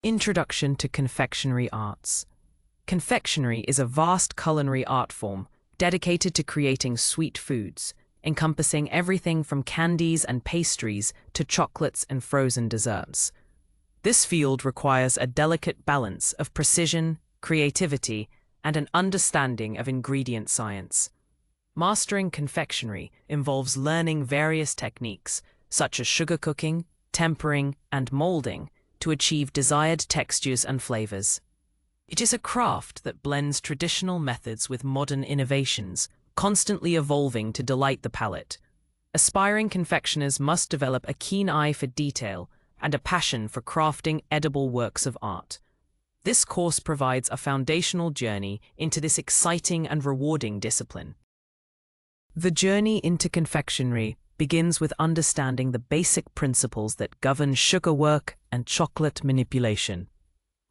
Introduction to Confectionery Arts. Confectionery is a vast culinary art form dedicated to creating sweet foods, encompassing everything from candies and pastries to chocolates and frozen desserts. This field requires a delicate balance of precision, creativity, and an understanding of ingredient science. Mastering confectionery involves learning various techniques, such as sugar cooking, tempering, and molding, to achieve desired textures and flavors. It is a craft that blends traditional methods with modern innovations, constantly evolving to delight the palate. Aspiring confectioners must develop a keen eye for detail and a passion for crafting edible works of art. This course provides a foundational journey into this exciting and rewarding discipline. The journey into confectionery begins with understanding the basic principles that govern sugar work and chocolate manipulation.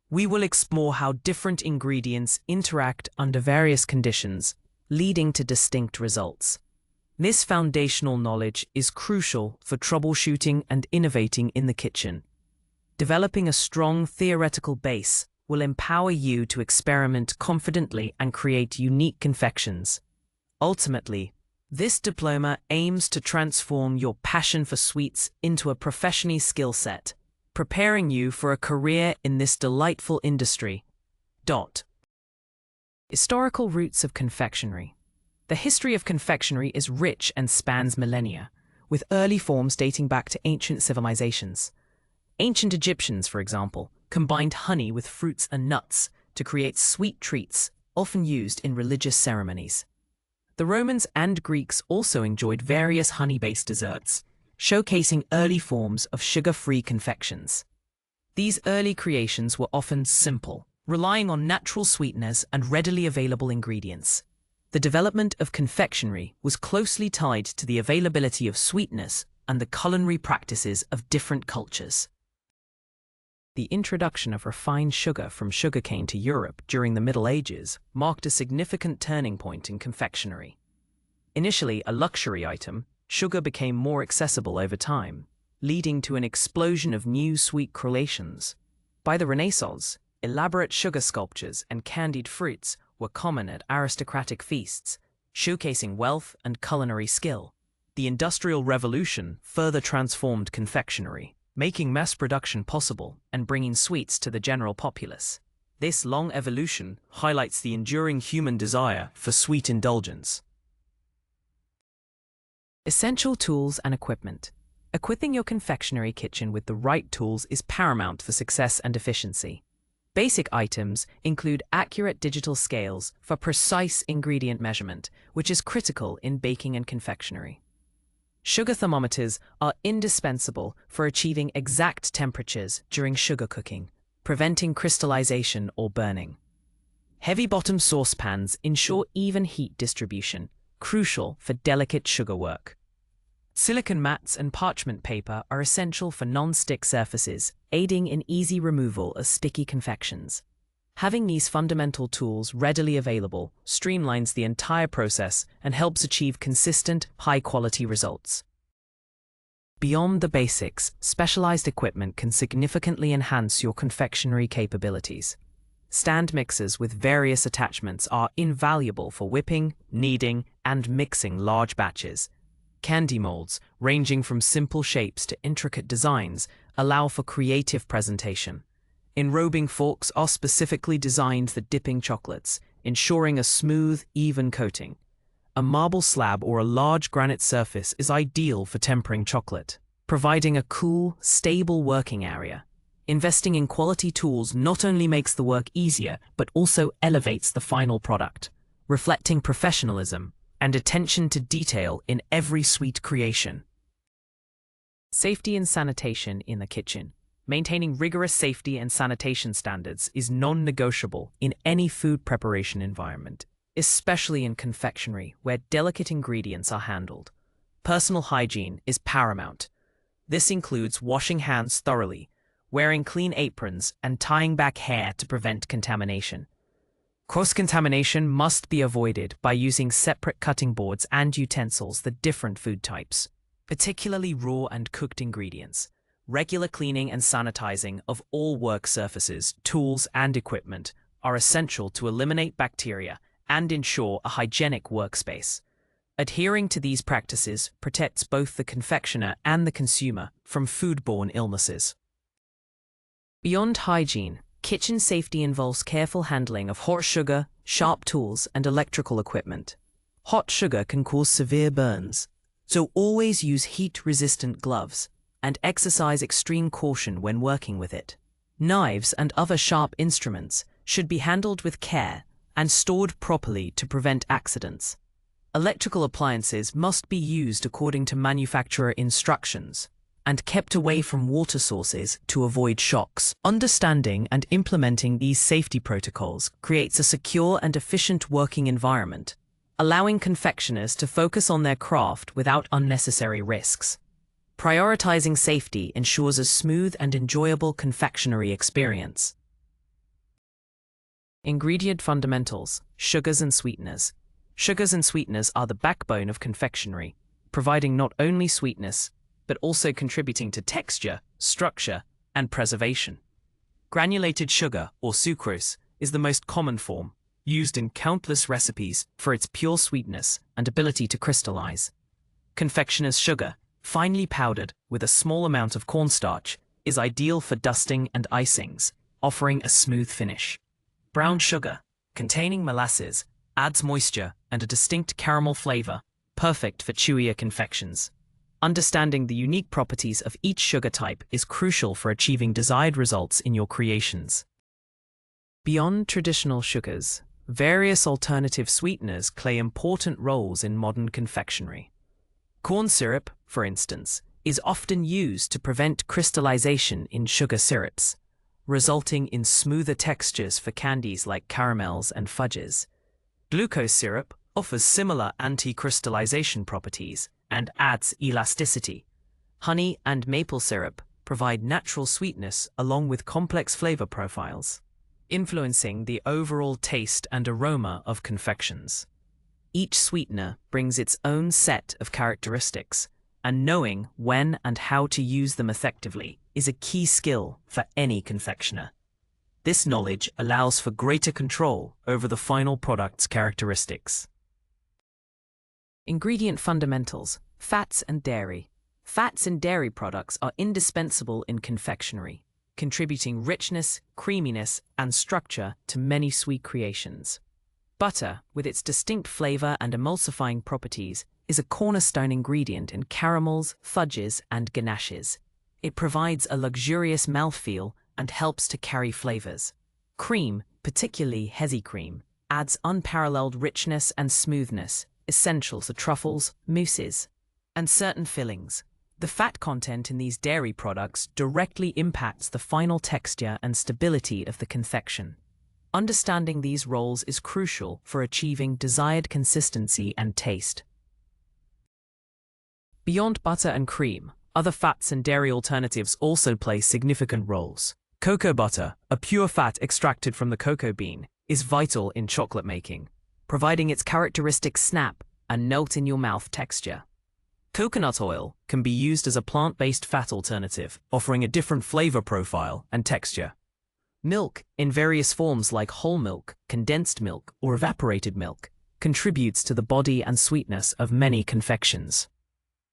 We will explore how different ingredients interact under various conditions, leading to distinct results. This foundational knowledge is crucial for troubleshooting and innovating in the kitchen. Developing a strong theoretical base will empower you to experiment confidently and create unique confections. Ultimately, this diploma aims to transform your passion for sweets into a professional skill set, preparing you for a career in this delightful industry. Historical roots of confectionery. The history of confectionery is rich and spans millennia, with early forms dating back to ancient civilizations. Ancient Egyptians, for example, combined honey with fruits and nuts to create sweet treats, often used in religious ceremonies. The Romans and Greeks also enjoyed various honey-based desserts, showcasing early forms of sugar-free confections. These early creations were often simple, relying on natural sweeteners and readily available ingredients. The development of confectionery was closely tied to the availability of sweetness and the culinary practices of different cultures. The introduction of refined sugar from sugarcane to Europe during the Middle Ages marked a significant turning point in confectionery. Initially a luxury item, sugar became more accessible over time, leading to an explosion of new sweet creations. By the Renaissance, elaborate sugar sculptures and candied fruits were common at aristocratic feasts, showcasing wealth and culinary skill. The Industrial Revolution further transformed confectionery, making mass production possible and bringing sweets to the general populace. This long evolution highlights the enduring human desire for sweet indulgence. Essential tools and equipment. Equipping your confectionery kitchen with the right tools is paramount for success and efficiency. Basic items include accurate digital scales for precise ingredient measurement, which is critical in baking and confectionery. Sugar thermometers are indispensable for achieving exact temperatures during sugar cooking, preventing crystallization or burning. Heavy-bottom saucepans ensure even heat distribution, crucial for delicate sugar work. Silicone mats and parchment paper are essential for non-stick surfaces, aiding in easy removal of sticky confections. Having these fundamental tools readily available streamlines the entire process and helps achieve consistent, high-quality results. Beyond the basics, specialized equipment can significantly enhance your confectionery capabilities. Stand mixers with various attachments are invaluable for whipping, kneading, and mixing large batches. Candy molds, ranging from simple shapes to intricate designs, allow for creative presentation. Enrobing forks are specifically designed for dipping chocolates, ensuring a smooth, even coating. A marble slab or a large granite surface is ideal for tempering chocolate, providing a cool, stable working area. Investing in quality tools not only makes the work easier, but also elevates the final product, reflecting professionalism and attention to detail in every sweet creation. Safety and sanitation in the kitchen. Maintaining rigorous safety and sanitation standards is non-negotiable in any food preparation environment, especially in confectionery where delicate ingredients are handled. Personal hygiene is paramount. This includes washing hands thoroughly, wearing clean aprons, and tying back hair to prevent contamination. Cross-contamination must be avoided by using separate cutting boards and utensils for different food types, particularly raw and cooked ingredients. Regular cleaning and sanitizing of all work surfaces, tools, and equipment are essential to eliminate bacteria and ensure a hygienic workspace. Adhering to these practices protects both the confectioner and the consumer from foodborne illnesses. Beyond hygiene, kitchen safety involves careful handling of hot sugar, sharp tools, and electrical equipment. Hot sugar can cause severe burns, so always use heat-resistant gloves and exercise extreme caution when working with it. Knives and other sharp instruments should be handled with care and stored properly to prevent accidents. Electrical appliances must be used according to manufacturer instructions and kept away from water sources to avoid shocks. Understanding and implementing these safety protocols creates a secure and efficient working environment, allowing confectioners to focus on their craft without unnecessary risks. Prioritizing safety ensures a smooth and enjoyable confectionery experience. Ingredient fundamentals: sugars and sweeteners. Sugars and sweeteners are the backbone of confectionery, providing not only sweetness, but also contributing to texture, structure, and preservation. Granulated sugar, or sucrose, is the most common form, used in countless recipes for its pure sweetness and ability to crystallize. Confectioner's sugar, finely powdered with a small amount of cornstarch, is ideal for dusting and icings, offering a smooth finish. Brown sugar, containing molasses, adds moisture and a distinct caramel flavor, perfect for chewier confections. Understanding the unique properties of each sugar type is crucial for achieving desired results in your creations. Beyond traditional sugars, various alternative sweeteners play important roles in modern confectionery. Corn syrup, for instance, is often used to prevent crystallization in sugar syrups, resulting in smoother textures for candies like caramels and fudges. Glucose syrup offers similar anti-crystallization properties and adds elasticity. Honey and maple syrup provide natural sweetness along with complex flavor profiles, influencing the overall taste and aroma of confections. Each sweetener brings its own set of characteristics, and knowing when and how to use them effectively is a key skill for any confectioner. This knowledge allows for greater control over the final product's characteristics. Ingredient fundamentals: fats and dairy. Fats and dairy products are indispensable in confectionery, contributing richness, creaminess, and structure to many sweet creations. Butter, with its distinct flavor and emulsifying properties, is a cornerstone ingredient in caramels, fudges, and ganaches. It provides a luxurious mouthfeel and helps to carry flavors. Cream, particularly heavy cream, adds unparalleled richness and smoothness, essential for truffles, mousses, and certain fillings. The fat content in these dairy products directly impacts the final texture and stability of the confection. Understanding these roles is crucial for achieving desired consistency and taste. Beyond butter and cream, other fats and dairy alternatives also play significant roles. Cocoa butter, a pure fat extracted from the cocoa bean, is vital in chocolate making, providing its characteristic snap and melt-in-your-mouth texture. Coconut oil can be used as a plant-based fat alternative, offering a different flavor profile and texture. Milk, in various forms like whole milk, condensed milk, or evaporated milk, contributes to the body and sweetness of many confections.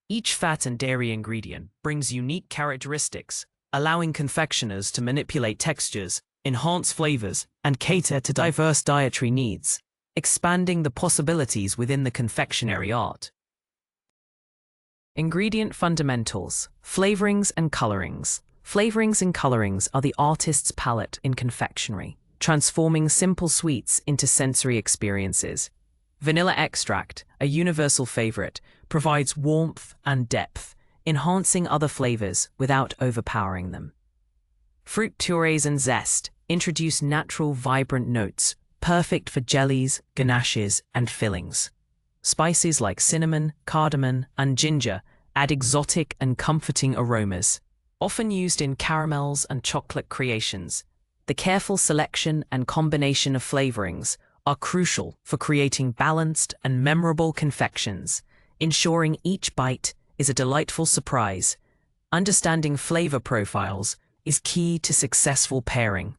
Each fat and dairy ingredient brings unique characteristics, allowing confectioners to manipulate textures, enhance flavors, and cater to diverse dietary needs, expanding the possibilities within the confectionery art. Ingredient fundamentals: flavorings and colorings. Flavorings and colorings are the artist's palette in confectionery, transforming simple sweets into sensory experiences. Vanilla extract, a universal favorite, provides warmth and depth, enhancing other flavors without overpowering them. Fruit purees and zest introduce natural, vibrant notes, perfect for jellies, ganaches, and fillings. Spices like cinnamon, cardamom, and ginger add exotic and comforting aromas, often used in caramels and chocolate creations. The careful selection and combination of flavorings are crucial for creating balanced and memorable confections, ensuring each bite is a delightful surprise Understanding flavor profiles is key to successful pairing.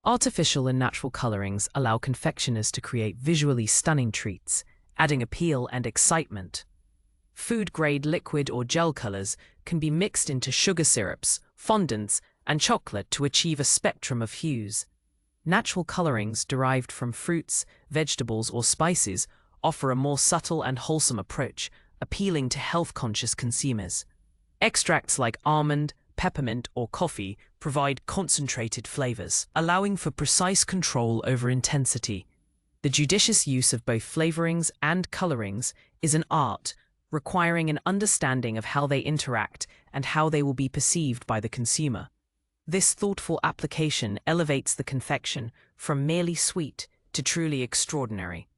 Artificial and natural colorings allow confectioners to create visually stunning treats, adding appeal and excitement. Food-grade liquid or gel colors can be mixed into sugar syrups, fondants, and chocolate to achieve a spectrum of hues. Natural colorings derived from fruits, vegetables, or spices offer a more subtle and wholesome approach, appealing to health-conscious consumers. Extracts like almond, peppermint, or coffee provide concentrated flavors, allowing for precise control over intensity. The judicious use of both flavorings and colorings is an art, requiring an understanding of how they interact and how they will be perceived by the consumer. This thoughtful application elevates the confection from merely sweet to truly extraordinary.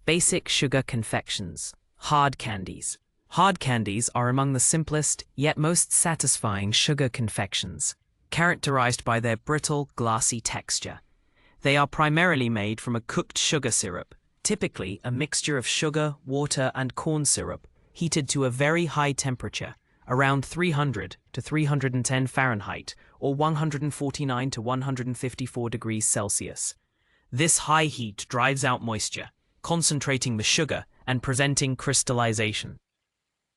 Basic sugar confections. Hard candies. Hard candies are among the simplest yet most satisfying sugar confections, characterized by their brittle, glassy texture. They are primarily made from a cooked sugar syrup, typically a mixture of sugar, water, and corn syrup, heated to a very high temperature, around 300 to 310 Fahrenheit, or 149 to 154 degrees Celsius. This high heat drives out moisture, concentrating the sugar and preventing crystallization,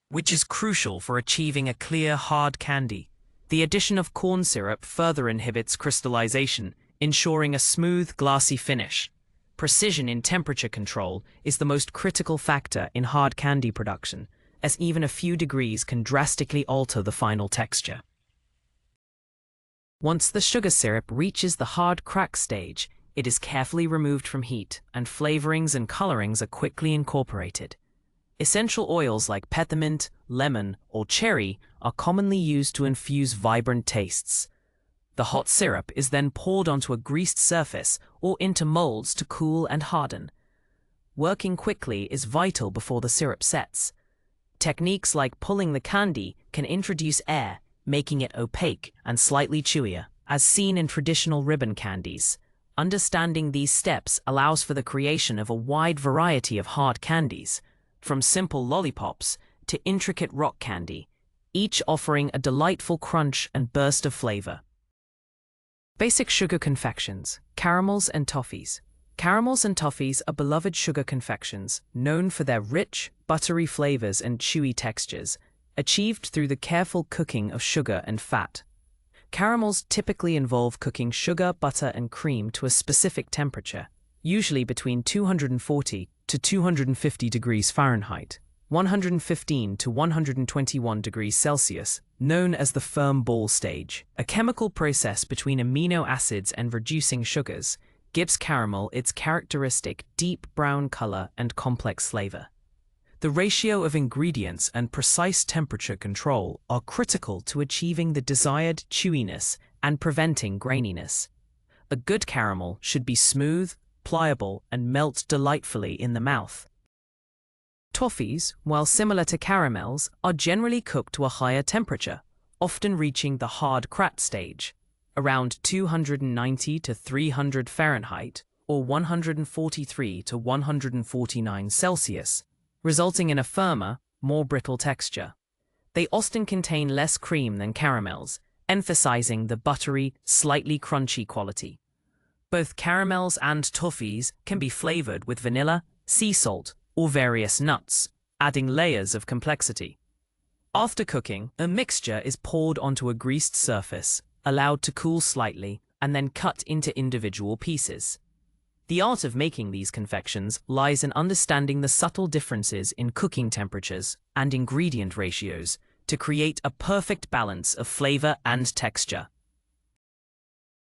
which is crucial for achieving a clear, hard candy. The addition of corn syrup further inhibits crystallization, ensuring a smooth, glassy finish. Precision in temperature control is the most critical factor in hard candy production, as even a few degrees can drastically alter the final texture. Once the sugar syrup reaches the hard crack stage, it is carefully removed from heat, and flavorings and colorings are quickly incorporated. Essential oils like peppermint, lemon, or cherry are commonly used to infuse vibrant tastes. The hot syrup is then poured onto a greased surface or into molds to cool and harden. Working quickly is vital before the syrup sets. Techniques like pulling the candy can introduce air, making it opaque and slightly chewier, as seen in traditional ribbon candies. Understanding these steps allows for the creation of a wide variety of hard candies, from simple lollipops to intricate rock candy, each offering a delightful crunch and burst of flavor. Basic sugar confections, caramels and toffees. Caramels and toffees are beloved sugar confections, known for their rich, buttery flavors and chewy textures, achieved through the careful cooking of sugar and fat. Caramels typically involve cooking sugar, butter, and cream to a specific temperature, usually between 240 to 250 degrees Fahrenheit, 115 to 121 degrees Celsius, known as the firm ball stage. A chemical process between amino acids and reducing sugars gives caramel its characteristic deep brown color and complex flavor. The ratio of ingredients and precise temperature control are critical to achieving the desired chewiness and preventing graininess. A good caramel should be smooth, pliable, and melt delightfully in the mouth. Toffees, while similar to caramels, are generally cooked to a higher temperature, often reaching the hard crack stage, around 290 to 300 Fahrenheit or 143 to 149 Celsius, resulting in a firmer, more brittle texture. They often contain less cream than caramels, emphasizing the buttery, slightly crunchy quality. Both caramels and toffees can be flavored with vanilla, sea salt, or various nuts, adding layers of complexity. After cooking, a mixture is poured onto a greased surface, allowed to cool slightly, and then cut into individual pieces. The art of making these confections lies in understanding the subtle differences in cooking temperatures and ingredient ratios to create a perfect balance of flavor and texture.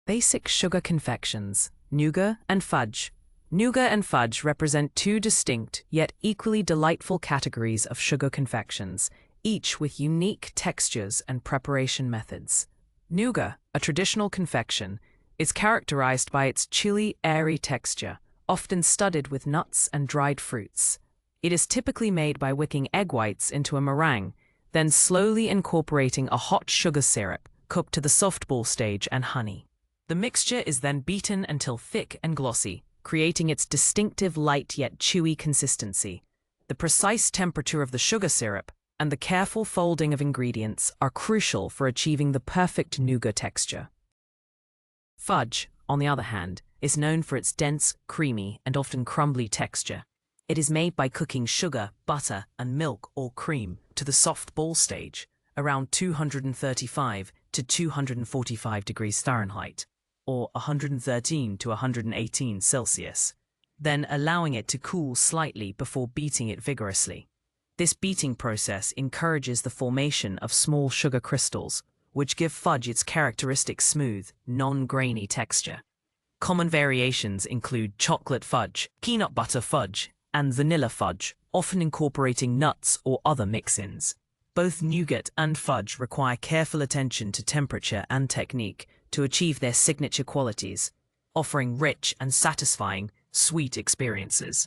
Basic sugar confections, nougat and fudge. Nougat and fudge represent two distinct yet equally delightful categories of sugar confections, each with unique textures and preparation methods. Nougat, a traditional confection, is characterized by its chilly, airy texture, often studded with nuts and dried fruits. It is typically made by wicking egg whites into a meringue, then slowly incorporating a hot sugar syrup cooked to the soft ball stage and honey. The mixture is then beaten until thick and glossy, creating its distinctive light yet chewy consistency. The precise temperature of the sugar syrup, and the careful folding of ingredients are crucial for achieving the perfect nougat texture. Fudge, on the other hand, is known for its dense, creamy, and often crumbly texture. It is made by cooking sugar, butter, and milk or cream to the soft ball stage, around 235 to 245 degrees Fahrenheit, or 113 to 118 Celsius, then allowing it to cool slightly before beating it vigorously. This beating process encourages the formation of small sugar crystals, which give fudge its characteristic smooth, non-grainy texture. Common variations include chocolate fudge, peanut butter fudge, and vanilla fudge, often incorporating nuts or other mix-ins. Both nougat and fudge require careful attention to temperature and technique to achieve their signature qualities, offering rich and satisfying sweet experiences.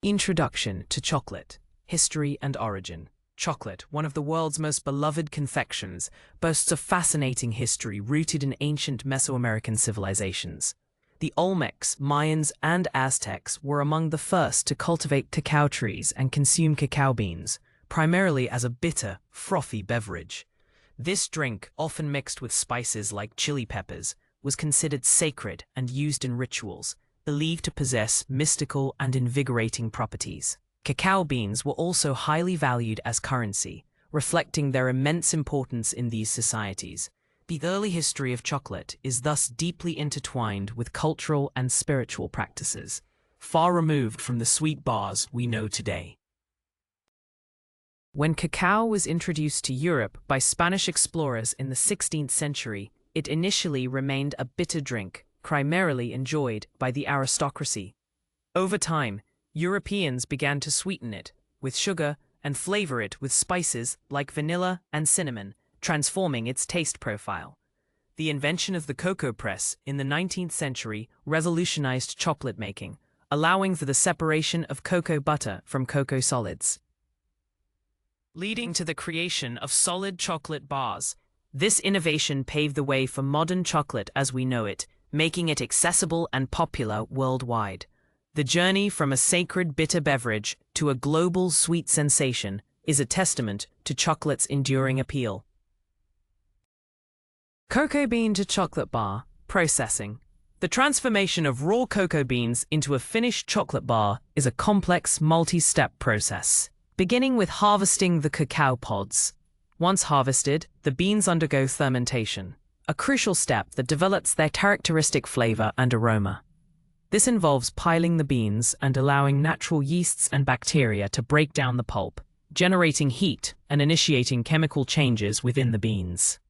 Introduction to chocolate, history and origin. Chocolate, one of the world's most beloved confections, boasts a fascinating history rooted in ancient Mesoamerican civilizations. The Olmecs, Mayans, and Aztecs were among the first to cultivate cacao trees and consume cacao beans, primarily as a bitter, frothy beverage. This drink, often mixed with spices like chili peppers, was considered sacred and used in rituals, believed to possess mystical and invigorating properties. Cacao beans were also highly valued as currency, reflecting their immense importance in these societies. The early history of chocolate is thus deeply intertwined with cultural and spiritual practices, far removed from the sweet bars we know today. When cacao was introduced to Europe by Spanish explorers in the 16th century, it initially remained a bitter drink, primarily enjoyed by the aristocracy. Over time, Europeans began to sweeten it with sugar and flavor it with spices like vanilla and cinnamon, transforming its taste profile. The invention of the cocoa press in the 19th century revolutionized chocolate making, allowing for the separation of cocoa butter from cocoa solids, leading to the creation of solid chocolate bars. This innovation paved the way for modern chocolate as we know it, making it accessible and popular worldwide. The journey from a sacred bitter beverage to a global sweet sensation is a testament to chocolate's enduring appeal. Cocoa bean to chocolate bar processing. The transformation of raw cocoa beans into a finished chocolate bar is a complex, multi-step process, beginning with harvesting the cacao pods. Once harvested, the beans undergo fermentation, a crucial step that develops their characteristic flavor and aroma. This involves piling the beans and allowing natural yeasts and bacteria to break down the pulp, generating heat and initiating chemical changes within the beans.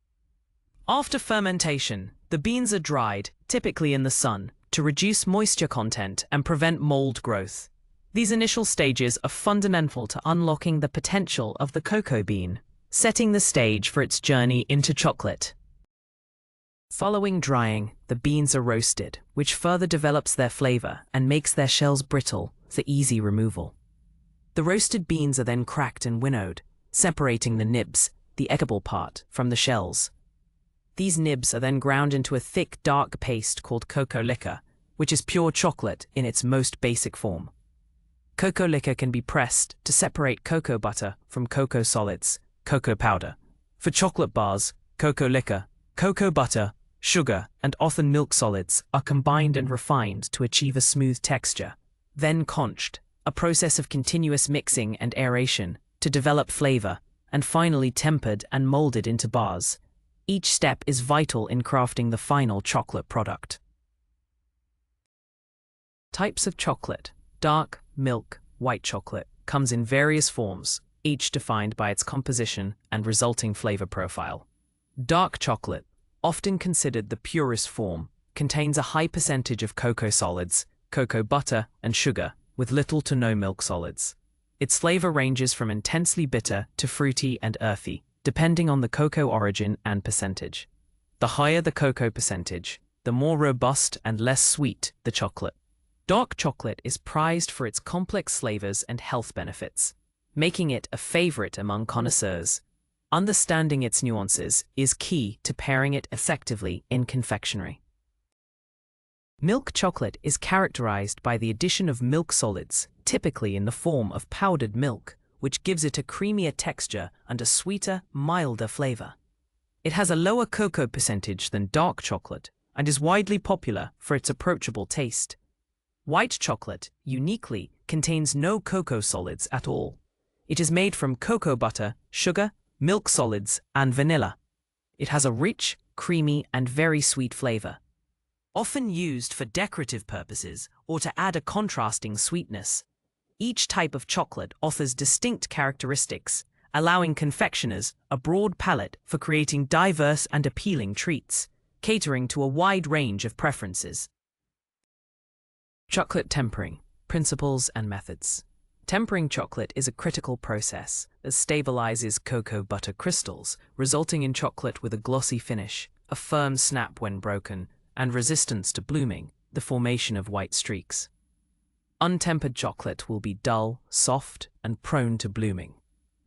After fermentation, the beans are dried, typically in the sun, to reduce moisture content and prevent mold growth. These initial stages are fundamental to unlocking the potential of the cocoa bean, setting the stage for its journey into chocolate. Following drying, the beans are roasted, which further develops their flavor and makes their shells brittle for easy removal. The roasted beans are then cracked and winnowed, separating the nibs, the eatable part, from the shells. These nibs are then ground into a thick, dark paste called cocoa liquor, which is pure chocolate in its most basic form. Cocoa liquor can be pressed to separate cocoa butter from cocoa solids, cocoa powder. For chocolate bars, cocoa liquor, cocoa butter, sugar, and often milk solids are combined and refined to achieve a smooth texture, then conched, a process of continuous mixing and aeration to develop flavor, and finally tempered and molded into bars. Each step is vital in crafting the final chocolate product. Types of chocolate. Dark, milk, white chocolate comes in various forms, each defined by its composition and resulting flavor profile. Dark chocolate, often considered the purest form, contains a high percentage of cocoa solids, cocoa butter, and sugar, with little to no milk solids. Its flavor ranges from intensely bitter to fruity and earthy, depending on the cocoa origin and percentage. The higher the cocoa percentage, the more robust and less sweet the chocolate. Dark chocolate is prized for its complex flavors and health benefits, making it a favorite among connoisseurs. Understanding its nuances is key to pairing it effectively in confectionery. Milk chocolate is characterized by the addition of milk solids, typically in the form of powdered milk, which gives it a creamier texture and a sweeter, milder flavor. It has a lower cocoa percentage than dark chocolate and is widely popular for its approachable taste. White chocolate, uniquely, contains no cocoa solids at all. It is made from cocoa butter, sugar, milk solids, and vanilla. It has a rich, creamy, and very sweet flavor. Often used for decorative purposes or to add a contrasting sweetness. Each type of chocolate offers distinct characteristics, allowing confectioners a broad palette for creating diverse and appealing treats, catering to a wide range of preferences. Chocolate tempering, principles and methods. Tempering chocolate is a critical process that stabilizes cocoa butter crystals, resulting in chocolate with a glossy finish, a firm snap when broken, and resistance to blooming, the formation of white streaks. Untempered chocolate will be dull, soft, and prone to blooming.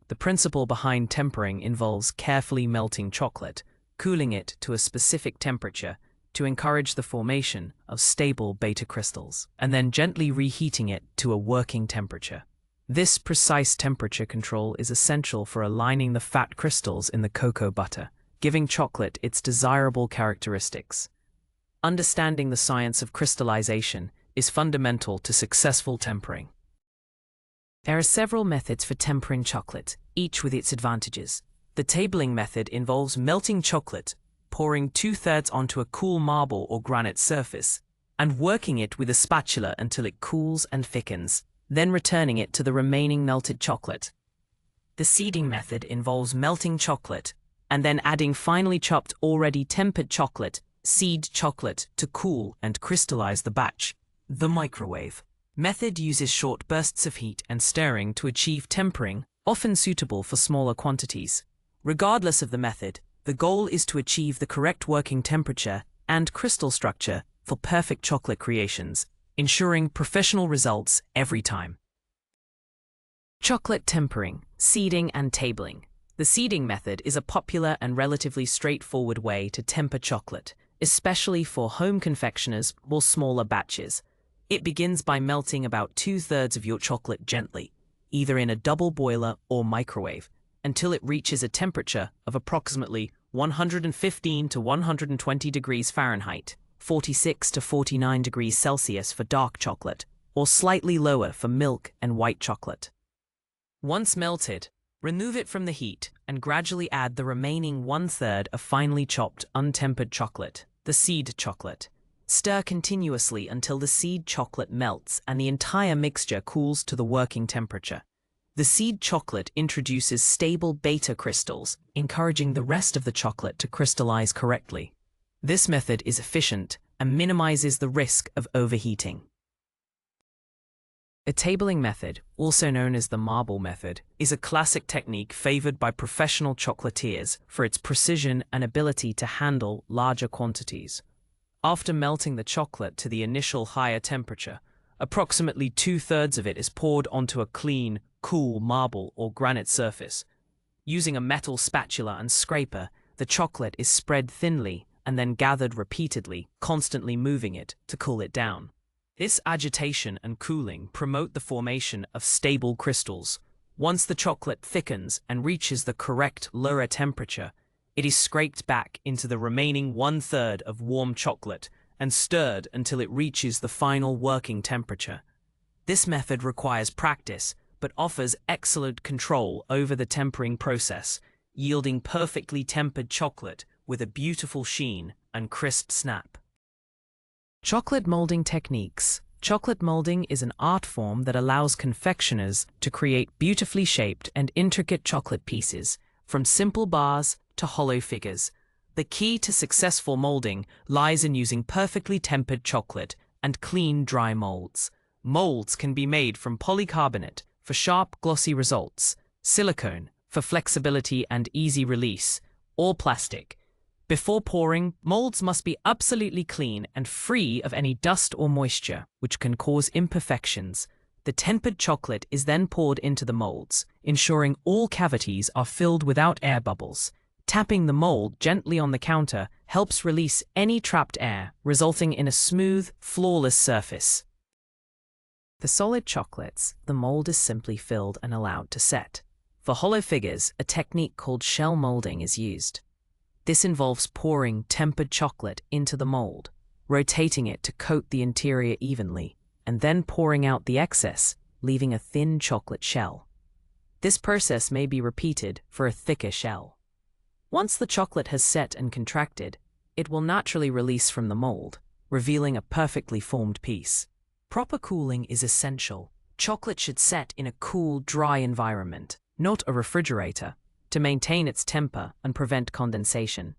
The principle behind tempering involves carefully melting chocolate, cooling it to a specific temperature to encourage the formation of stable beta crystals, and then gently reheating it to a working temperature. This precise temperature control is essential for aligning the fat crystals in the cocoa butter, giving chocolate its desirable characteristics. Understanding the science of crystallization is fundamental to successful tempering. There are several methods for tempering chocolate, each with its advantages. The tabling method involves melting chocolate, pouring 2/3 onto a cool marble or granite surface, and working it with a spatula until it cools and thickens, then returning it to the remaining melted chocolate. The seeding method involves melting chocolate, and then adding finely chopped already tempered chocolate, seed chocolate, to cool and crystallize the batch. The microwave method uses short bursts of heat and stirring to achieve tempering, often suitable for smaller quantities. Regardless of the method, the goal is to achieve the correct working temperature and crystal structure for perfect chocolate creations, ensuring professional results every time. Chocolate tempering, seeding and tabling. The seeding method is a popular and relatively straightforward way to temper chocolate, especially for home confectioners or smaller batches. It begins by melting about 2/3 of your chocolate gently, either in a double boiler or microwave, until it reaches a temperature of approximately 115 to 120 degrees Fahrenheit, 46 to 49 degrees Celsius for dark chocolate, or slightly lower for milk and white chocolate. Once melted, remove it from the heat and gradually add the remaining 1/3 of finely chopped untempered chocolate, the seed chocolate. Stir continuously until the seed chocolate melts and the entire mixture cools to the working temperature. The seed chocolate introduces stable beta crystals, encouraging the rest of the chocolate to crystallize correctly. This method is efficient and minimizes the risk of overheating. The tabling method, also known as the marble method, is a classic technique favored by professional chocolatiers for its precision and ability to handle larger quantities. After melting the chocolate to the initial higher temperature, approximately 2/3 of it is poured onto a clean, cool marble or granite surface. Using a metal spatula and scraper, the chocolate is spread thinly and then gathered repeatedly, constantly moving it to cool it down. This agitation and cooling promote the formation of stable crystals. Once the chocolate thickens and reaches the correct lower temperature, it is scraped back into the remaining 1/3 of warm chocolate and stirred until it reaches the final working temperature. This method requires practice, but offers excellent control over the tempering process, yielding perfectly tempered chocolate with a beautiful sheen and crisp snap. Chocolate molding techniques. Chocolate molding is an art form that allows confectioners to create beautifully shaped and intricate chocolate pieces, from simple bars to hollow figures. The key to successful molding lies in using perfectly tempered chocolate and clean, dry molds. Molds can be made from polycarbonate for sharp, glossy results, silicone for flexibility and easy release, or plastic. Before pouring, molds must be absolutely clean and free of any dust or moisture, which can cause imperfections. The tempered chocolate is then poured into the molds, ensuring all cavities are filled without air bubbles. Tapping the mold gently on the counter helps release any trapped air, resulting in a smooth, flawless surface. For solid chocolates, the mold is simply filled and allowed to set. For hollow figures, a technique called shell molding is used. This involves pouring tempered chocolate into the mold, rotating it to coat the interior evenly, and then pouring out the excess, leaving a thin chocolate shell. This process may be repeated for a thicker shell. Once the chocolate has set and contracted, it will naturally release from the mold, revealing a perfectly formed piece. Proper cooling is essential. Chocolate should set in a cool, dry environment, not a refrigerator, to maintain its temper and prevent condensation.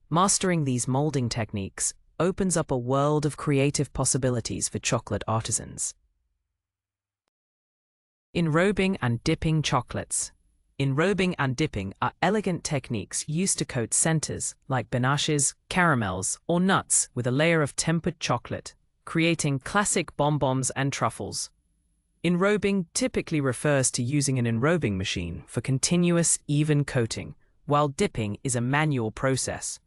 Mastering these molding techniques opens up a world of creative possibilities for chocolate artisans. Enrobing and dipping chocolates. Enrobing and dipping are elegant techniques used to coat centers like ganaches, caramels, or nuts with a layer of tempered chocolate, creating classic bonbons and truffles. Enrobing typically refers to using an enrobing machine for continuous, even coating, while dipping is a manual process.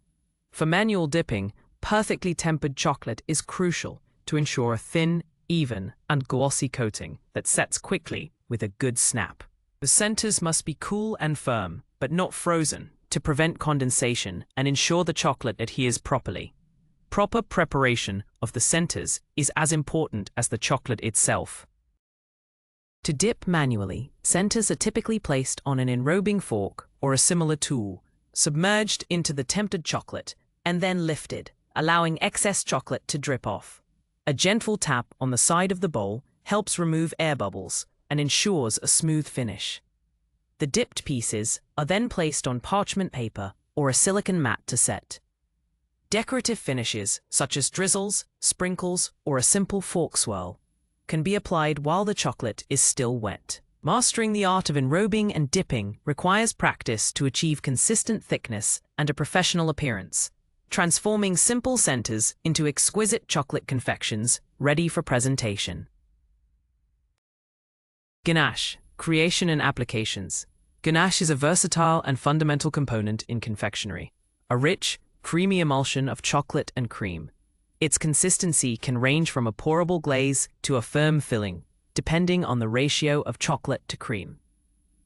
For manual dipping, perfectly tempered chocolate is crucial to ensure a thin, even, and glossy coating that sets quickly with a good snap. The centers must be cool and firm, but not frozen, to prevent condensation and ensure the chocolate adheres properly. Proper preparation of the centers is as important as the chocolate itself. To dip manually, centers are typically placed on an enrobing fork or a similar tool, submerged into the tempered chocolate, and then lifted, allowing excess chocolate to drip off. A gentle tap on the side of the bowl helps remove air bubbles and ensures a smooth finish. The dipped pieces are then placed on parchment paper or a silicone mat to set. Decorative finishes, such as drizzles, sprinkles, or a simple fork swirl, can be applied while the chocolate is still wet. Mastering the art of enrobing and dipping requires practice to achieve consistent thickness and a professional appearance, transforming simple centers into exquisite chocolate confections ready for presentation. Ganache, creation and applications. Ganache is a versatile and fundamental component in confectionery, a rich, creamy emulsion of chocolate and cream. Its consistency can range from a pourable glaze to a firm filling, depending on the ratio of chocolate to cream.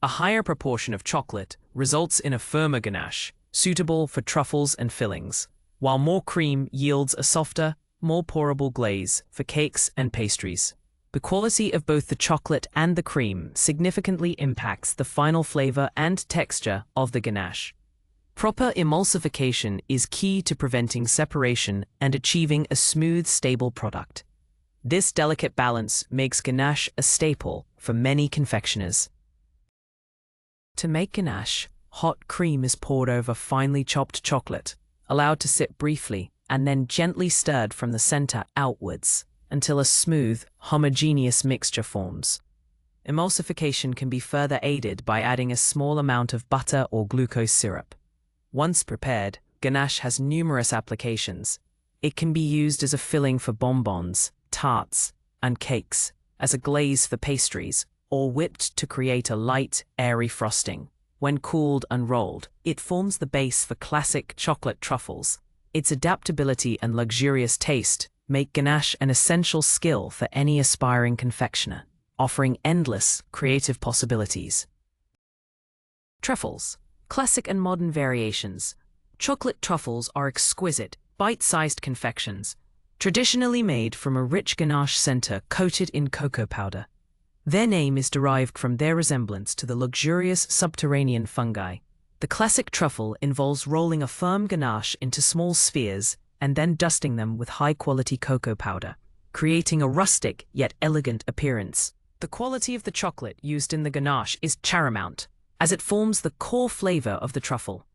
A higher proportion of chocolate results in a firmer ganache, suitable for truffles and fillings, while more cream yields a softer, more pourable glaze for cakes and pastries. The quality of both the chocolate and the cream significantly impacts the final flavor and texture of the ganache. Proper emulsification is key to preventing separation and achieving a smooth, stable product. This delicate balance makes ganache a staple for many confectioners. To make ganache, hot cream is poured over finely chopped chocolate, allowed to sit briefly, and then gently stirred from the center outwards until a smooth, homogeneous mixture forms. Emulsification can be further aided by adding a small amount of butter or glucose syrup. Once prepared, ganache has numerous applications. It can be used as a filling for bonbons, tarts, and cakes, as a glaze for pastries, or whipped to create a light, airy frosting. When cooled and rolled, it forms the base for classic chocolate truffles. Its adaptability and luxurious taste make ganache an essential skill for any aspiring confectioner, offering endless creative possibilities. Truffles. Classic and modern variations. Chocolate truffles are exquisite, bite-sized confections, traditionally made from a rich ganache center coated in cocoa powder. Their name is derived from their resemblance to the luxurious subterranean fungi. The classic truffle involves rolling a firm ganache into small spheres and then dusting them with high-quality cocoa powder, creating a rustic yet elegant appearance. The quality of the chocolate used in the ganache is paramount, as it forms the core flavor of the truffle.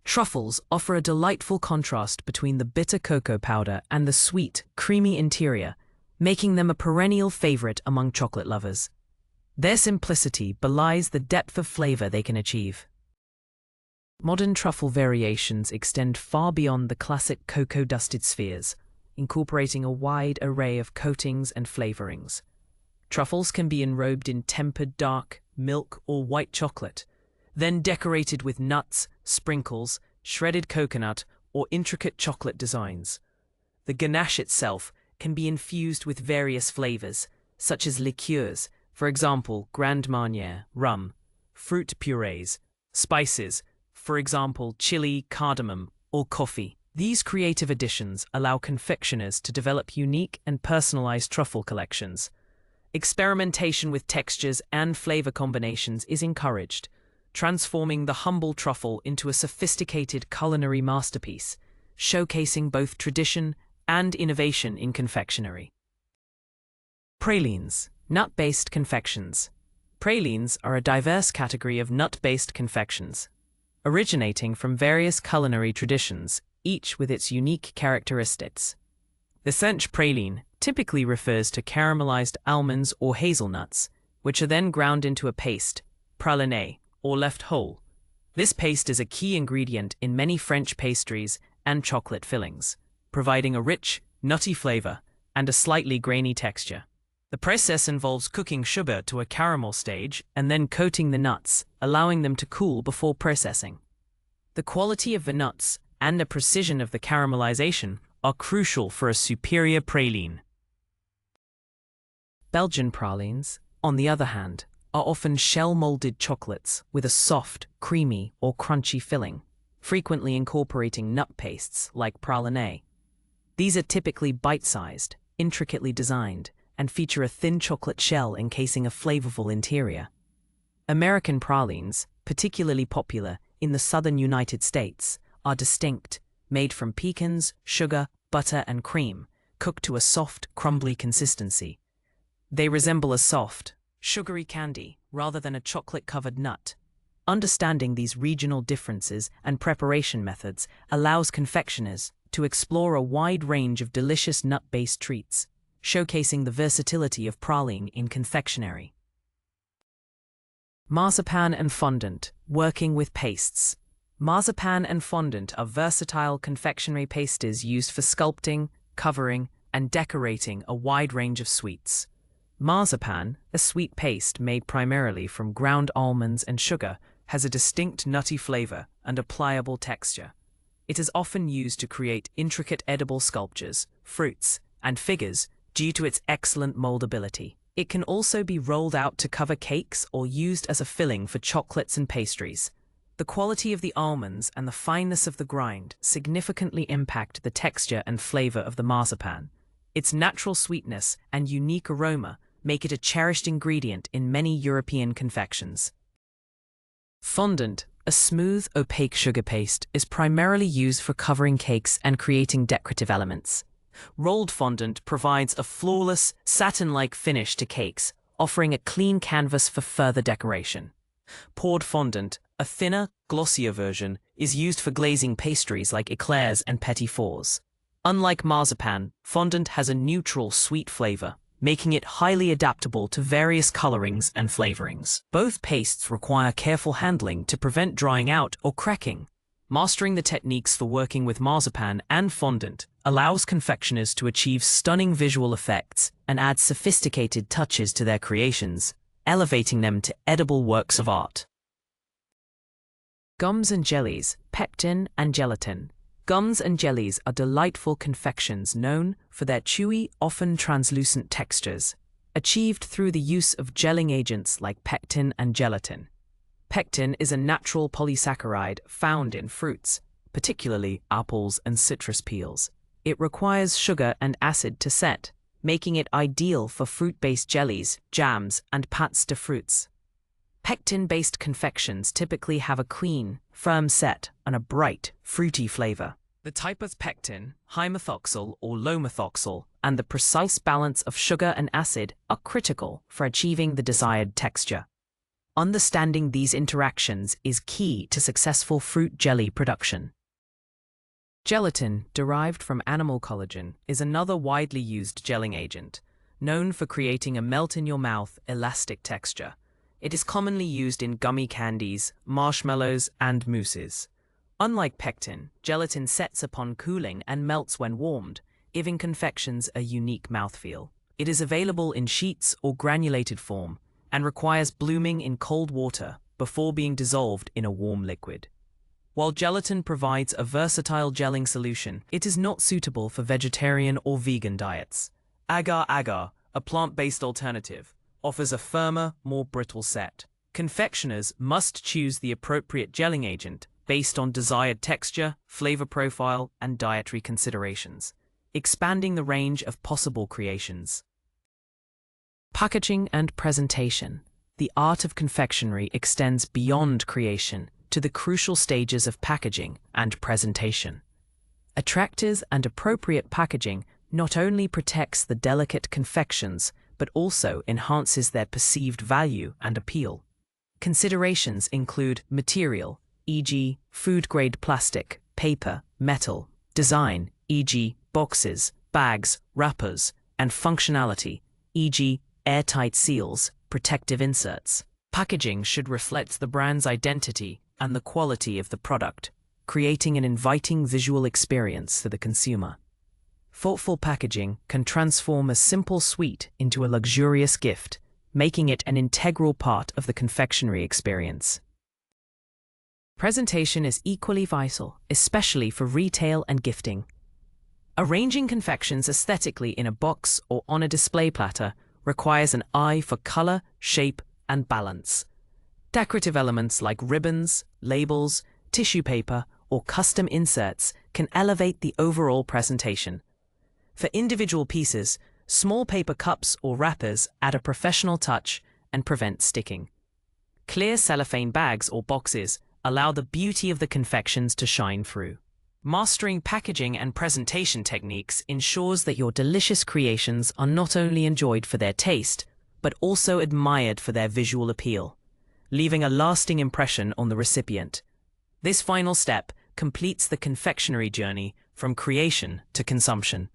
Truffles offer a delightful contrast between the bitter cocoa powder and the sweet, creamy interior, making them a perennial favorite among chocolate lovers. Their simplicity belies the depth of flavor they can achieve. Modern truffle variations extend far beyond the classic cocoa-dusted spheres, incorporating a wide array of coatings and flavorings. Truffles can be enrobed in tempered dark, milk, or white chocolate, then decorated with nuts, sprinkles, shredded coconut, or intricate chocolate designs. The ganache itself can be infused with various flavors, such as liqueurs, for example, Grand Marnier, rum, fruit purees, spices, for example, chili, cardamom, or coffee. These creative additions allow confectioners to develop unique and personalized truffle collections. Experimentation with textures and flavor combinations is encouraged, transforming the humble truffle into a sophisticated culinary masterpiece, showcasing both tradition and innovation in confectionery. Pralines, nut-based confections. Pralines are a diverse category of nut-based confections, originating from various culinary traditions, each with its unique characteristics. The French praline typically refers to caramelized almonds or hazelnuts, which are then ground into a paste, praline, or left whole. This paste is a key ingredient in many French pastries and chocolate fillings, providing a rich, nutty flavor and a slightly grainy texture. The process involves cooking sugar to a caramel stage and then coating the nuts, allowing them to cool before processing. The quality of the nuts and the precision of the caramelization are crucial for a superior praline. Belgian pralines, on the other hand, are often shell-molded chocolates with a soft, creamy, or crunchy filling, frequently incorporating nut pastes like praline. These are typically bite-sized, intricately designed, and feature a thin chocolate shell encasing a flavorful interior. American pralines, particularly popular in the southern United States, are distinct, made from pecans, sugar, butter, and cream, cooked to a soft, crumbly consistency. They resemble a soft, sugary candy rather than a chocolate-covered nut. Understanding these regional differences and preparation methods allows confectioners to explore a wide range of delicious nut-based treats, showcasing the versatility of praline in confectionery. Marzipan and fondant, working with pastes. Marzipan and fondant are versatile confectionery pastes used for sculpting, covering, and decorating a wide range of sweets. Marzipan, a sweet paste made primarily from ground almonds and sugar, has a distinct nutty flavor and a pliable texture. It is often used to create intricate edible sculptures, fruits, and figures due to its excellent moldability. It can also be rolled out to cover cakes or used as a filling for chocolates and pastries. The quality of the almonds and the fineness of the grind significantly impact the texture and flavor of the marzipan. Its natural sweetness and unique aroma make it a cherished ingredient in many European confections. Fondant, a smooth, opaque sugar paste, is primarily used for covering cakes and creating decorative elements. Rolled fondant provides a flawless, satin-like finish to cakes, offering a clean canvas for further decoration. Poured fondant, a thinner, glossier version, is used for glazing pastries like eclairs and petit fours. Unlike marzipan, fondant has a neutral, sweet flavor, making it highly adaptable to various colorings and flavorings. Both pastes require careful handling to prevent drying out or cracking. Mastering the techniques for working with marzipan and fondant allows confectioners to achieve stunning visual effects and add sophisticated touches to their creations, elevating them to edible works of art. Gums and jellies, pectin and gelatin. Gums and jellies are delightful confections known for their chewy, often translucent textures, achieved through the use of gelling agents like pectin and gelatin. Pectin is a natural polysaccharide found in fruits, particularly apples and citrus peels. It requires sugar and acid to set, making it ideal for fruit-based jellies, jams, and pâtes de fruits. Pectin-based confections typically have a clean, firm set and a bright, fruity flavor. The type of pectin, high methoxyl or low methoxyl, and the precise balance of sugar and acid are critical for achieving the desired texture. Understanding these interactions is key to successful fruit jelly production. Gelatin, derived from animal collagen, is another widely used gelling agent, known for creating a melt-in-your-mouth, elastic texture. It is commonly used in gummy candies, marshmallows, and mousses. Unlike pectin, gelatin sets upon cooling and melts when warmed, giving confections a unique mouthfeel. It is available in sheets or granulated form, and requires blooming in cold water before being dissolved in a warm liquid. While gelatin provides a versatile gelling solution, it is not suitable for vegetarian or vegan diets. Agar-agar, a plant-based alternative, offers a firmer, more brittle set. Confectioners must choose the appropriate gelling agent based on desired texture, flavor profile, and dietary considerations, expanding the range of possible creations. Packaging and presentation. The art of confectionery extends beyond creation to the crucial stages of packaging and presentation. Attractive and appropriate packaging not only protects the delicate confections, but also enhances their perceived value and appeal. Considerations include material, e.g., food-grade plastic, paper, metal, design, e.g., boxes, bags, wrappers, and functionality, e.g., airtight seals, protective inserts. Packaging should reflect the brand's identity and the quality of the product, creating an inviting visual experience for the consumer. Thoughtful packaging can transform a simple sweet into a luxurious gift, making it an integral part of the confectionery experience. Presentation is equally vital, especially for retail and gifting. Arranging confections aesthetically in a box or on a display platter requires an eye for color, shape, and balance. Decorative elements like ribbons, labels, tissue paper, or custom inserts can elevate the overall presentation. For individual pieces, small paper cups or wrappers add a professional touch and prevent sticking. Clear cellophane bags or boxes allow the beauty of the confections to shine through. Mastering packaging and presentation techniques ensures that your delicious creations are not only enjoyed for their taste, but also admired for their visual appeal, leaving a lasting impression on the recipient. This final step completes the confectionery journey from creation to consumption.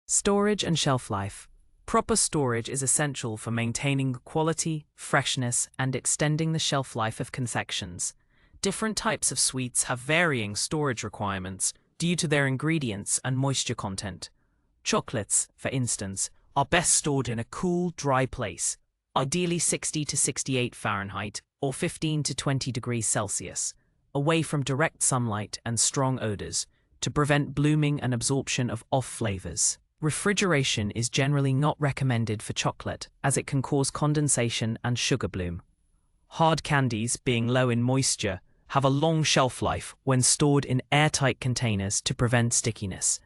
Storage and shelf life. Proper storage is essential for maintaining quality, freshness, and extending the shelf life of confections. Different types of sweets have varying storage requirements due to their ingredients and moisture content. Chocolates, for instance, are best stored in a cool, dry place, ideally 60 to 68 Fahrenheit or 15 to 20 degrees Celsius, away from direct sunlight and strong odors, to prevent blooming and absorption of off flavors. Refrigeration is generally not recommended for chocolate, as it can cause condensation and sugar bloom. Hard candies, being low in moisture, have a long shelf life when stored in airtight containers to prevent stickiness.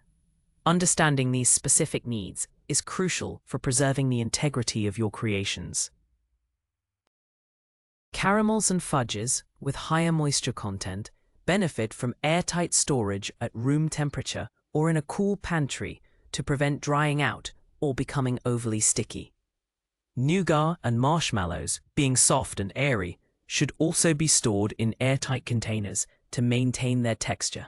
Understanding these specific needs is crucial for preserving the integrity of your creations. Caramels and fudges, with higher moisture content, benefit from airtight storage at room temperature or in a cool pantry to prevent drying out or becoming overly sticky. Nougat and marshmallows, being soft and airy, should also be stored in airtight containers to maintain their texture.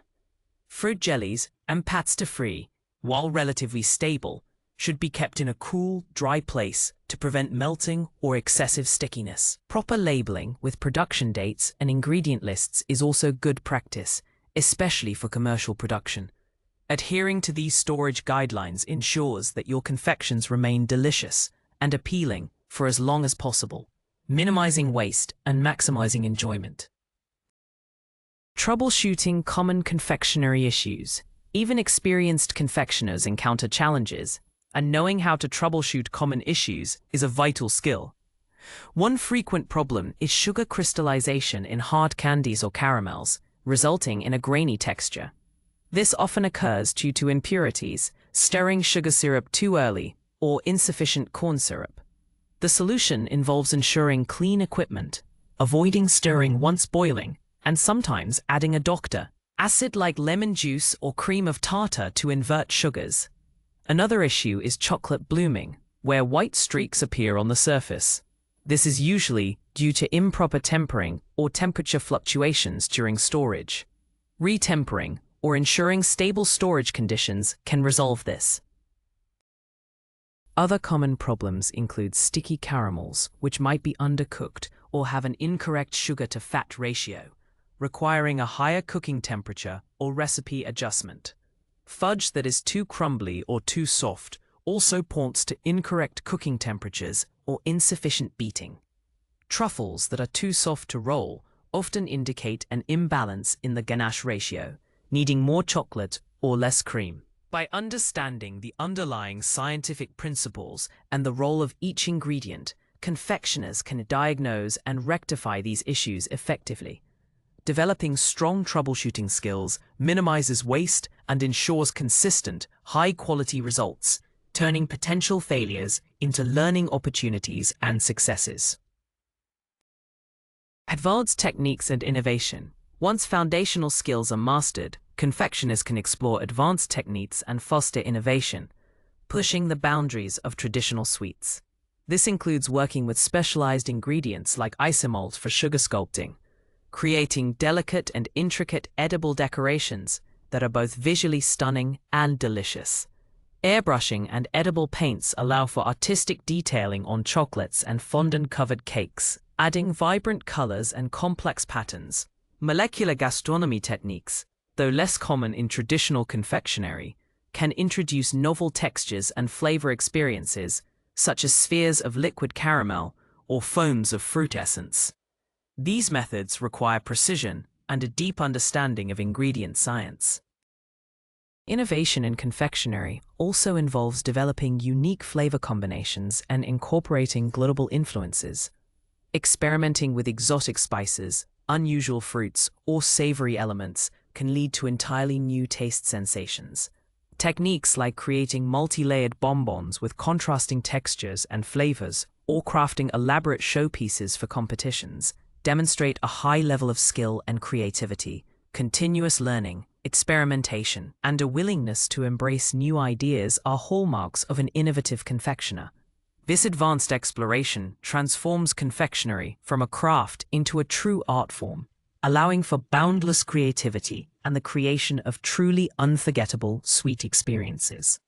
Fruit jellies and pâtes de fruits, while relatively stable, should be kept in a cool, dry place to prevent melting or excessive stickiness. Proper labeling with production dates and ingredient lists is also good practice, especially for commercial production. Adhering to these storage guidelines ensures that your confections remain delicious and appealing for as long as possible, minimizing waste and maximizing enjoyment. Troubleshooting common confectionery issues. Even experienced confectioners encounter challenges, and knowing how to troubleshoot common issues is a vital skill. One frequent problem is sugar crystallization in hard candies or caramels, resulting in a grainy texture. This often occurs due to impurities, stirring sugar syrup too early, or insufficient corn syrup. The solution involves ensuring clean equipment, avoiding stirring once boiling, and sometimes adding a doctor acid like lemon juice or cream of tartar to invert sugars. Another issue is chocolate blooming, where white streaks appear on the surface. This is usually due to improper tempering or temperature fluctuations during storage. Retempering or ensuring stable storage conditions can resolve this. Other common problems include sticky caramels, which might be undercooked or have an incorrect sugar-to-fat ratio, requiring a higher cooking temperature or recipe adjustment. Fudge that is too crumbly or too soft also points to incorrect cooking temperatures or insufficient beating. Truffles that are too soft to roll often indicate an imbalance in the ganache ratio, needing more chocolate or less cream. By understanding the underlying scientific principles and the role of each ingredient, confectioners can diagnose and rectify these issues effectively. Developing strong troubleshooting skills minimizes waste and ensures consistent, high-quality results, turning potential failures into learning opportunities and successes. Advanced techniques and innovation. Once foundational skills are mastered, confectioners can explore advanced techniques and foster innovation, pushing the boundaries of traditional sweets. This includes working with specialized ingredients like isomalt for sugar sculpting, creating delicate and intricate edible decorations that are both visually stunning and delicious. Airbrushing and edible paints allow for artistic detailing on chocolates and fondant-covered cakes, adding vibrant colors and complex patterns. Molecular gastronomy techniques, though less common in traditional confectionery, can introduce novel textures and flavor experiences, such as spheres of liquid caramel or foams of fruit essence. These methods require precision and a deep understanding of ingredient science. Innovation in confectionery also involves developing unique flavor combinations and incorporating global influences. Experimenting with exotic spices, unusual fruits, or savory elements can lead to entirely new taste sensations. Techniques like creating multi-layered bonbons with contrasting textures and flavors, or crafting elaborate showpieces for competitions, demonstrate a high level of skill and creativity, continuous learning, experimentation, and a willingness to embrace new ideas are hallmarks of an innovative confectioner. This advanced exploration transforms confectionery from a craft into a true art form, allowing for boundless creativity and the creation of truly unforgettable sweet experiences.